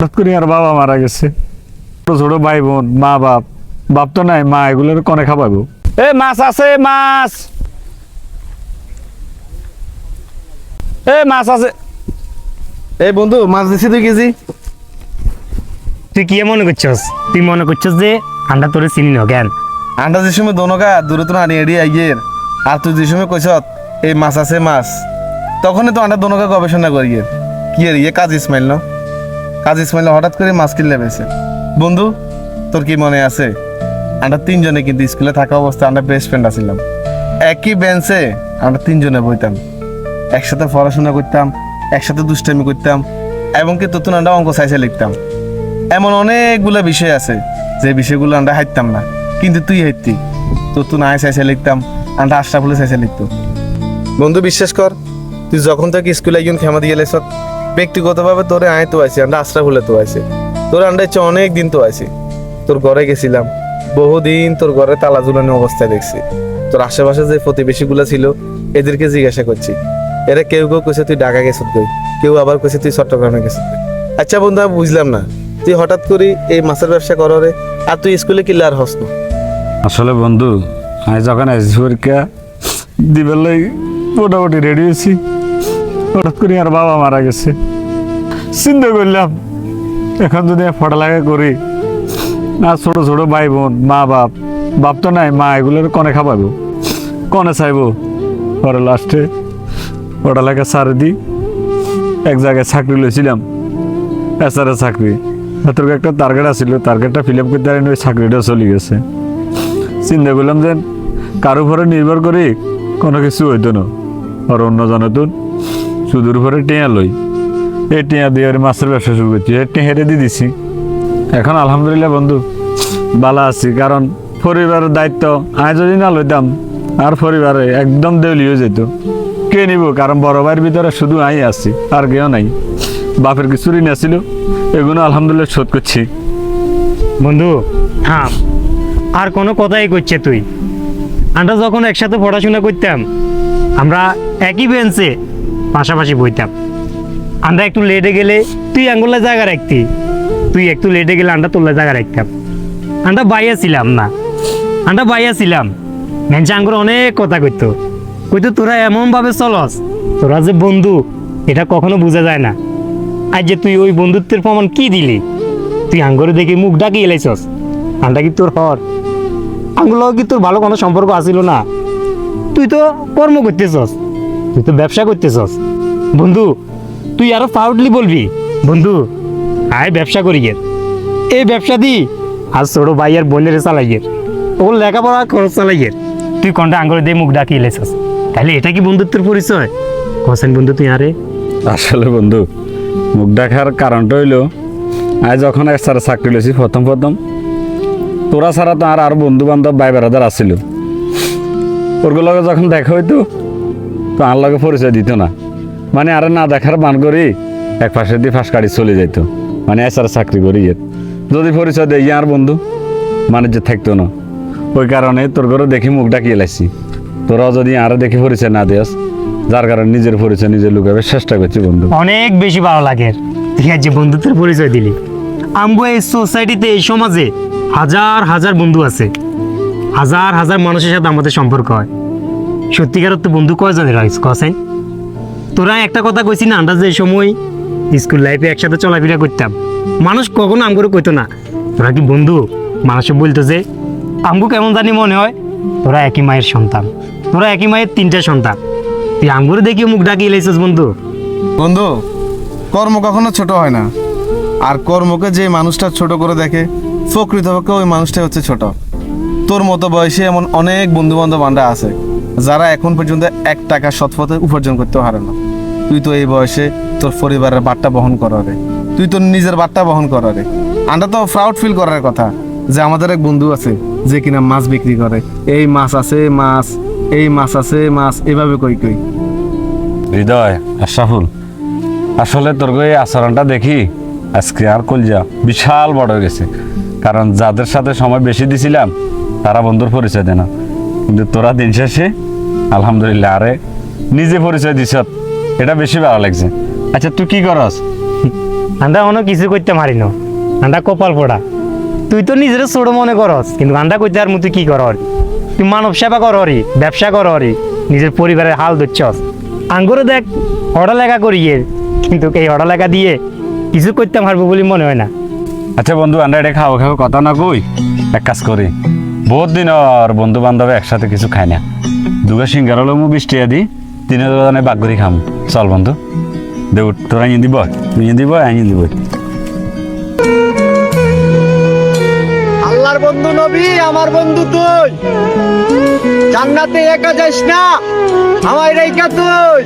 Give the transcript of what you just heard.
হঠাৎ করে আর বাবা মারা গেছে, ছোট ছোট ভাই বোন, মা বাপ, বাপ তো নাই, মা এগুলোর কনে খাওয়াবো? এ মাছ আছে, মাছ, এ মাছ আছে। এই বন্ধু মাছ দিছি 2 কেজি। তুই কি মনে করছস? তুই মনে করছস যে আন্ডা তোরে চিনি না কেন? আন্ডা যে সময় দোনোকা দূরে তো আনি এড়ি আইয়ের, আর তুই যে সময় কইছত এই মাছ আছে মাছ, তখনই তো আন্ডা দোনোকা গবেষণা করিয়ে কি এর ইয়ে কাজ ইসমাইল ন, কাজ ইসমাইল হঠাৎ করে মাছ কিনলে পেয়েছে। বন্ধু তোর কি মনে আছে আমরা 3 জনে কিন্তু স্কুলে থাকা অবস্থায় আমরা বেস্ট ফ্রেন্ড আছিলাম। একই বেঞ্চে আমরা 3 জনে বইতাম, একসাথে পড়াশোনা করতাম, একসাথে দুষ্টামি করতাম, এবং কি তোর আমরা অঙ্ক চাইছে লিখতাম। এমন অনেকগুলো বিষয় আছে যে বিষয়গুলো আমরা হাইতাম না, কিন্তু তুই হাইতি। তোর তো নাই চাইছে লিখতাম, আমরা আশরাফুলে চাইছে লিখতো। বন্ধু বিশ্বাস কর, তুই যখন থেকে স্কুলে একজন খেমা দিয়ে এলেছ, ব্যক্তিগতভাবে তোরে আয় তো আইছি, আমরা আশরাফুলে তো আইছি, তোর আমরা ইচ্ছে অনেক দিন তো আইছি। তোর ঘরে গেছিলাম, বহুদিন তোর ঘরে তালা ঝুলানো অবস্থায় দেখছি। তোর আশেপাশে যে প্রতিবেশীগুলো ছিল এদেরকে জিজ্ঞাসা করছি, এরা কেউ কেউ কইছে তুই ঢাকা গেছত কই, কেউ আবার কইছে তুই চট্টগ্রামে গেছত। আচ্ছা বন্ধু আমি বুঝলাম না, তুই হঠাৎ করে এই মাছের ব্যবসা কররে, আর তুই স্কুলে কিনলে আর হস না? আসলে বন্ধু, আমি যখন এসএসসি পরীক্ষা দিবার লাই মোটামুটি রেডি হয়েছি, হঠাৎ করে আর বাবা মারা গেছে। চিন্তা করলাম এখন যদি পড়ালেখা করি, আর ছোট ছোট ভাই বোন, মা বাপ, বাপ তো নাই, মা এগুলোর কনে খাওয়াবো, কনে চাইবো? পরে লাস্টে পড়ালেখা ছাড়ে দিই, এক জায়গায় চাকরি লইছিলাম, এসআরের চাকরি। তোর একটা টার্গেট আছিল, টার্গেটটা ফিল আপ করতে পারিনি, ওই চাকরিটাও চলে গেছে। চিন্তা করলাম যে কারো উপরে নির্ভর করি কোনো কিছু হইতো না, আর অন্য জনতুন সুদূর উপরে টেঁয়া লই, এই টেঁয়া দিয়ে মাছের ব্যবসা শুরু করছি, এই টেঁয়ারে দিয়ে দিছি। এখন আলহামদুলিল্লাহ বন্ধু ভালো আছি, কারণ পরিবারের দায়িত্ব আমি যদি না লইতাম আর পরিবারে একদম দেউলি হয়ে যেত। কে নিব? কারণ বড় ভাইয়ের ভিতরে শুধু আই আছি, আর কেউ নাই। বাপের কিছু ঋণ আছিল, এগুলো আলহামদুলিল্লাহ শোধ করছি। বন্ধু থাম, আর কোনো কথাই করছে তুই। আমরা যখন একসাথে পড়াশোনা করতাম, আমরা একই বেঞ্চে পাশাপাশি বইতাম। আমরা একটু লেটে গেলে তুই আঙ্গুলের জায়গা রাখতি, তুই একটু লেটে গেলে আমরা তোলার জায়গা রাখতাম। আমরা বাইয়া ছিলাম না, আমরা বাইয়া ছিলাম। মেনছে আঙ্গুর অনেক কথা কইতো, তোরা এমনভাবে চলস, তোরা যে বন্ধু এটা কখনো বোঝা যায় না। আজ যে তুই ওই বন্ধুত্বের প্রমাণ কি দিলি? তুই আঙ্গুরে দেখে মুখ ডাকি এলাইছস, আমরা কি তোর হর? আঙ্গুল কি তোর ভালো কোনো সম্পর্ক আসিল না? তুই তো কর্ম করতেছস, তুই তো ব্যবসা করতেছস। বন্ধু তুই আরো প্রাউডলি বলবি, বন্ধু আয় ব্যবসা করি গের, এই ব্যবসা দি আর ছোট ভাই আর বোনের চালাইয়ের, ওর লেখাপড়া খরচ চালাইয়ের। তুই কোনটা আঙ্গুরে দিয়ে মুখ ডাকি এলাইছস, তাহলে এটা কি বন্ধুত্বের পরিচয়? কোসেন বন্ধু তুই আরে? আসলে বন্ধু মুখ দেখার কারণটা হইলো, আজ যখন একসাথে চাকরি লেছি প্রথম তোরা ছাড়া তো আর বন্ধু বান্ধব ভাই বেড়াদার আসছিল, ওরগুলোকে যখন দেখা হইতো তো আর লগে পরিচয় দিত না, মানে আরে না দেখার বান করি এক পাশে দিয়ে ফাঁস কাটি চলে যাইত, মানে একসাথে চাকরি করি। যদি পরিচয় দেয় আর বন্ধু মানে যে থাকতো না, ওই কারণে তোর ঘরে দেখি মুখ ডাকিয়ে লাইছি। তোরাও যদি আরো দেখি পরিচয় না দিস, যার কারণে নিজের পরিচয় নিজে লুকাবে চেষ্টা করছি বন্ধু। অনেক বেশি ভালো লাগে ঠিক আছে বন্ধুত্বের পরিচয় দিলি। আমগো এই সোসাইটিতে, এই সমাজে হাজার হাজার বন্ধু আছে, হাজার হাজার মানুষের সাথে আমাদের সম্পর্ক হয়। সত্যিকার তো বন্ধু কয়জনের কসেন? তোরা একটা কথা কইছি না, আমরা যে সময় স্কুল লাইফে একসাথে চলাফেরা করতাম, মানুষ কখনো আমগরে কইতো না তোরা কি বন্ধু। মানুষে বলতো যে আমগো কেমন জানি মনে হয় তোরা একই মায়ের সন্তান, তোরা একই মায়ের 3টা সন্তান। তুই আমগরে দেখি মুখ ডাকিয়ে লাইছিস বন্ধু। বন্ধু কর্ম কখনো ছোট হয় না, আর কর্মকে যে মানুষটা ছোট করে দেখে প্রকৃতপক্ষে ওই মানুষটাই হচ্ছে ছোট। তোর মতো বয়সে এমন অনেক বন্ধু বান্ধব আন্ডা আছে যারা এখন পর্যন্ত 1 টাকা সৎপথে উপার্জন করতে পারে না। তুই তো এই বয়সে তোর পরিবারের বাট্টা বহন করারে, তুই তোর নিজের বাট্টা বহন করারে। আমরা তো প্রাউড ফিল করার কথা যে আমাদের এক বন্ধু আছে যে কিনা মাছ বিক্রি করে, এই মাছ আছে মাছ, এই মাছ আছে মাছ, এভাবে কই কই। হৃদয়, আশরাফুল, আসলে তোর এই আচরণটা দেখি আজকে আর কলজা বিশাল বড় হয়ে গেছে। কারণ যাদের সাথে সময় বেশি দিছিলাম তারা বন্ধুর পরিচয় দেয় না, কিন্তু তোরা দিন শেষে আলহামদুলিল্লাহ আরে নিজে পরিচয় দিছ, এটা বেশি ভালো লাগছে। আচ্ছা তুই কি করস? আমরা অন্য কিছু করতে পারি না, আমরা কপাল পড়া। তুই তো নিজের ছোট মনে করস, কিন্তু আমরা করতে আর মতো কি কর? তুই মানব সেবা কররি, ব্যবসা কররি, নিজের পরিবারের হাল ধরছস। আঙ্গুরে দেখ পড়ালেখা করিয়ে, কিন্তু এই পড়ালেখা দিয়ে কিছু করতে পারবো বলে মনে হয় না। আচ্ছা বন্ধু, আমরা এটা খাওয়া খাওয়া কথা না কই, এক কাজ করি, বহুত দিন আর বন্ধু বান্ধব একসাথে কিছু খাই না, দুগা সিঙ্গার হলো মু 20 টাকা দিই, 3 জনে বাগ করে খাম। চল বন্ধু, দেউ তোরা আইন দিব, তুই দিব, আইন দিব। আল্লাহর বন্ধু নবী, আমার বন্ধু তুই, জান্নাতে একা যাস না, আমায় রেখা তুই।